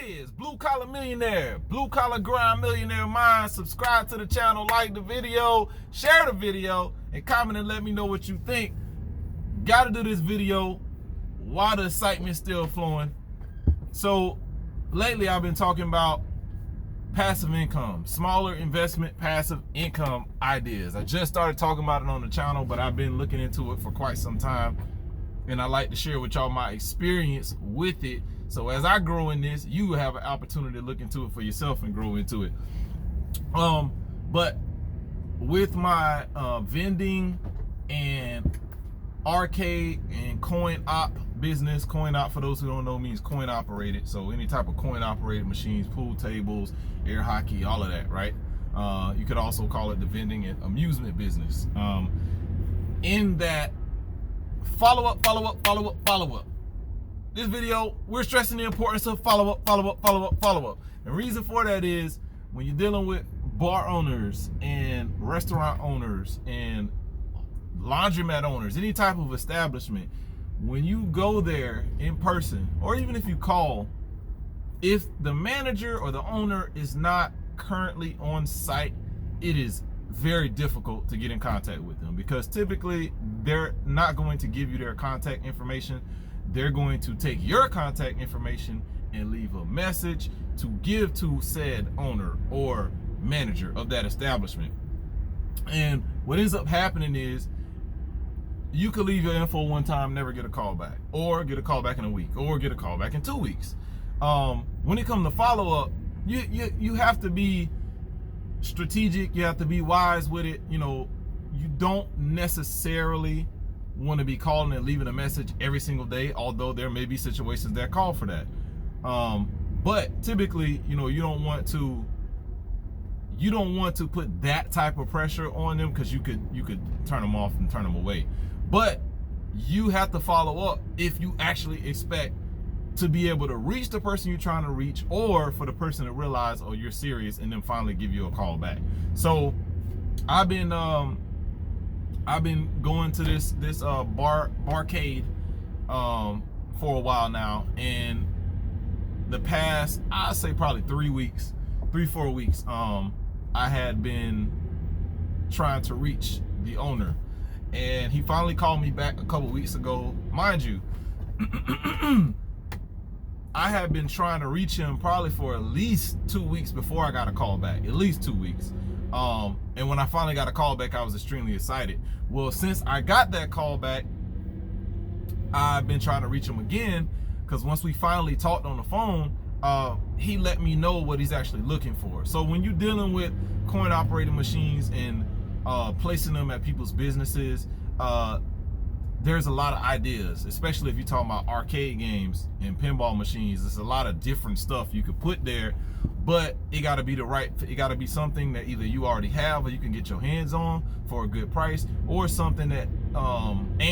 is Blue Collar Millionaire, Blue Collar Grind Millionaire Mind. Subscribe to the channel, like the video, share the video, and comment and let me know what you think. Gotta do this video while the excitement's still flowing. So lately I've been talking about passive income, smaller investment, passive income ideas. I just started talking about it on the channel, but I've been looking into it for quite some time, and I like to share with y'all my experience with it. So as I grow in this, you have an opportunity to look into it for yourself and grow into it. But with my vending and arcade and coin op business, coin op, for those who don't know, means coin operated. So any type of coin operated machines, pool tables, air hockey, all of that, right? You could also call it the vending and amusement business. In that, follow up. This video, we're stressing the importance of follow up. The reason for that is when you're dealing with bar owners and restaurant owners and laundromat owners, any type of establishment, when you go there in person, or even if you call, if the manager or the owner is not currently on site, it is very difficult to get in contact with them, because typically they're not going to give you their contact information. They're going to take your contact information and leave a message to give to said owner or manager of that establishment. And what ends up happening is you could leave your info one time, never get a call back, or get a call back in a week, or get a call back in 2 weeks. When it comes to follow up, you have to be strategic. You have to be wise with it. You know, you don't necessarily want to be calling and leaving a message every single day, although there may be situations that call for that. But typically, you know, you don't want to put that type of pressure on them, because you could turn them off and turn them away. But you have to follow up if you actually expect to be able to reach the person you're trying to reach, or for the person to realize, oh, you're serious, and then finally give you a call back. So I've been going to this barcade for a while now, and the past, I'd say probably 3 weeks, 3-4 weeks, I had been trying to reach the owner, and he finally called me back a couple weeks ago. Mind you, I had been trying to reach him probably for at least 2 weeks before I got a call back, at least 2 weeks. And when I finally got a call back, I was extremely excited. Well, since I got that call back, I've been trying to reach him again, because once we finally talked on the phone, he let me know what he's actually looking for. So when you're dealing with coin operating machines and placing them at people's businesses, there's a lot of ideas, especially if you're talking about arcade games and pinball machines. There's a lot of different stuff you could put there, but it got to be it got to be something that either you already have or you can get your hands on for a good price, or something that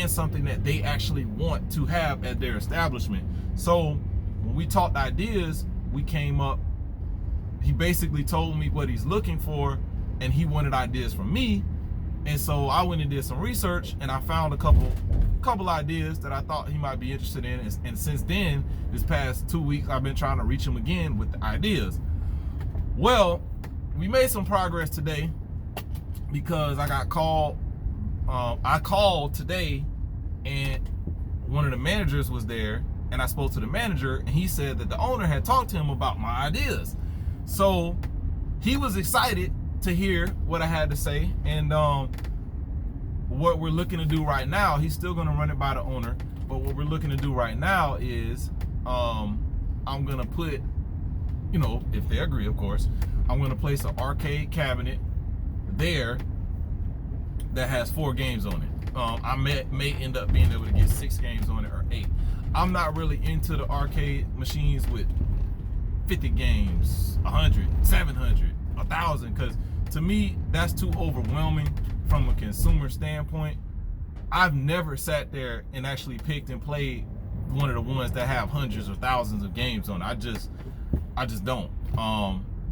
something that they actually want to have at their establishment. So when we talked ideas, we came up, he basically told me what he's looking for, and he wanted ideas from me. And so I went and did some research, and I found a couple ideas that I thought he might be interested in. And since then, this past 2 weeks, I've been trying to reach him again with the ideas. Well, we made some progress today, because I got called. I called today, and one of the managers was there, and I spoke to the manager, and he said that the owner had talked to him about my ideas. So he was excited to hear what I had to say, and what we're looking to do right now, he's still going to run it by the owner, but what we're looking to do right now is I'm going to put, you know, if they agree, of course, I'm going to place an arcade cabinet there that has 4 games on it. I may end up being able to get 6 games on it, or 8. I'm not really into the arcade machines with 50 games, 100, 700, 1,000, because to me, that's too overwhelming from a consumer standpoint. I've never sat there and actually picked and played one of the ones that have hundreds or thousands of games on it. I just don't.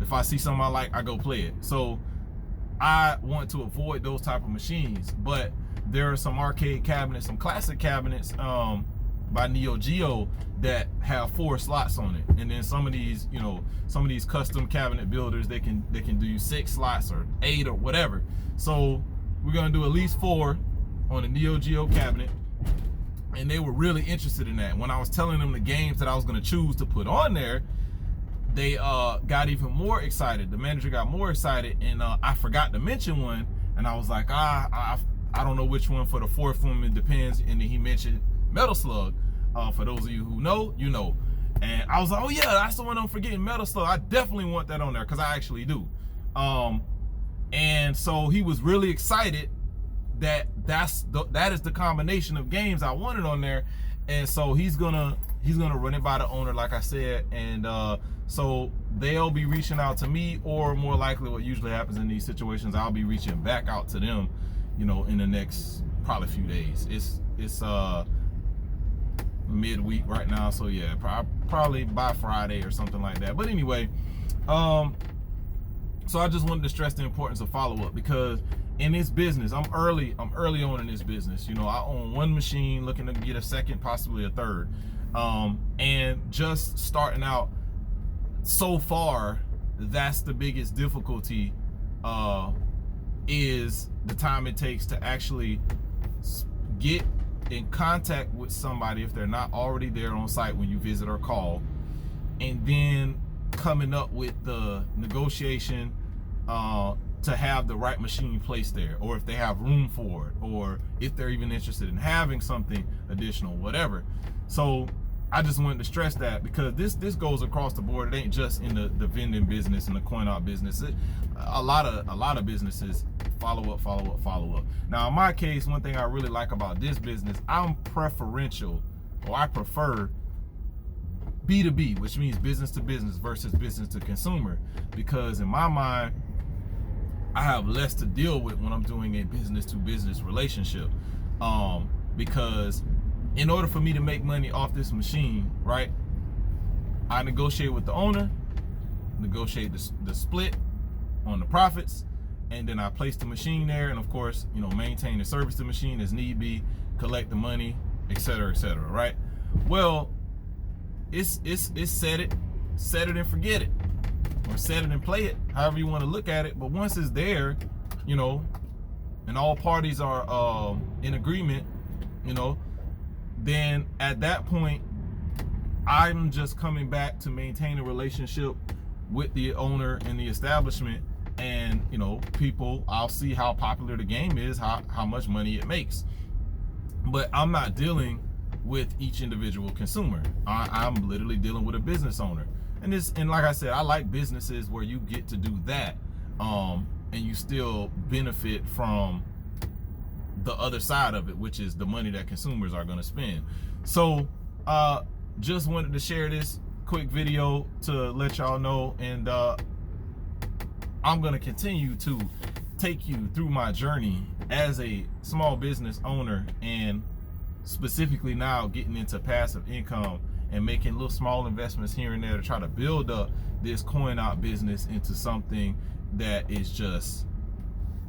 If I see something I like, I go play it. So I want to avoid those type of machines. But there are some arcade cabinets, some classic cabinets by Neo Geo that have 4 slots on it, and then some of these, you know, some of these custom cabinet builders, they can do 6 slots or 8 or whatever. So we're gonna do at least 4 on the Neo Geo cabinet, and they were really interested in that. When I was telling them the games that I was gonna choose to put on there, they got even more excited. The manager got more excited, and I forgot to mention one, and I was like, I don't know which one for the 4th one. It depends. And then he mentioned Metal Slug. For those of you who know, you know. And I was like, oh yeah, that's the one I'm forgetting, Metal Slug. I definitely want that on there, because I actually do. And so he was really excited that that is the combination of games I wanted on there. And so he's gonna run it by the owner, like I said, and so they'll be reaching out to me, or more likely what usually happens in these situations, I'll be reaching back out to them, you know, in the next probably few days. It's midweek right now, so yeah, probably by Friday or something like that. But anyway, so I just wanted to stress the importance of follow-up, because in this business, I'm early on in this business. You know, I own 1 machine, looking to get a 2nd, possibly a 3rd, and just starting out. So far, that's the biggest difficulty, is the time it takes to actually get in contact with somebody if they're not already there on site when you visit or call, and then coming up with the negotiation to have the right machine placed there, or if they have room for it, or if they're even interested in having something additional, whatever. So I just wanted to stress that, because this goes across the board. It ain't just in the vending business and the coin op business. A lot of businesses follow up. Now in my case, one thing I really like about this business, I prefer B2B, which means business to business versus business to consumer, because in my mind, I have less to deal with when I'm doing a business to business relationship, because in order for me to make money off this machine, right, I negotiate with the owner, negotiate the split on the profits, and then I place the machine there, and of course, you know, maintain and service the machine as need be, collect the money, etc., right? Well, it's set it and forget it, or set it and play it, however you want to look at it. But once it's there, you know, and all parties are in agreement, you know, then at that point, I'm just coming back to maintain a relationship with the owner and the establishment, and you know, people, I'll see how popular the game is, how much money it makes. But I'm not dealing with each individual consumer. I'm literally dealing with a business owner. And like I said, I like businesses where you get to do that, and you still benefit from the other side of it, which is the money that consumers are going to spend. So just wanted to share this quick video to let y'all know, and I'm going to continue to take you through my journey as a small business owner, and specifically now getting into passive income and making little small investments here and there to try to build up this coin op business into something that is just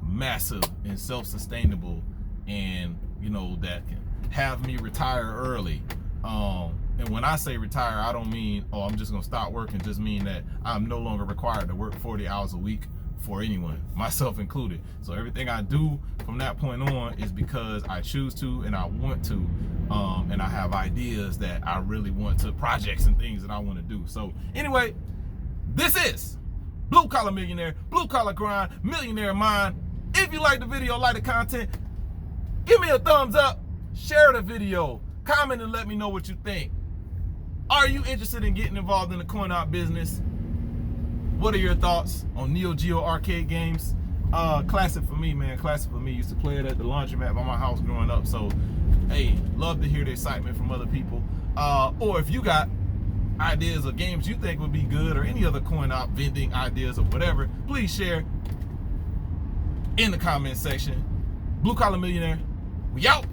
massive and self-sustainable, and you know, that can have me retire early. And when I say retire, I don't mean, oh, I'm just gonna stop working, just mean that I'm no longer required to work 40 hours a week for anyone, myself included. So everything I do from that point on is because I choose to and I want to, and I have ideas that I really want to, projects and things that I want to do. So anyway, this is Blue Collar Millionaire, Blue Collar Grind, Millionaire Mind. If you like the video, like the content, give me a thumbs up, share the video, comment and let me know what you think. Are you interested in getting involved in the coin op business? What are your thoughts on Neo Geo arcade games? Classic for me, man. Classic for me. Used to play it at the laundromat by my house growing up. So, hey, love to hear the excitement from other people. Or if you got ideas of games you think would be good, or any other coin op vending ideas or whatever, please share in the comment section. Blue Collar Millionaire, we out.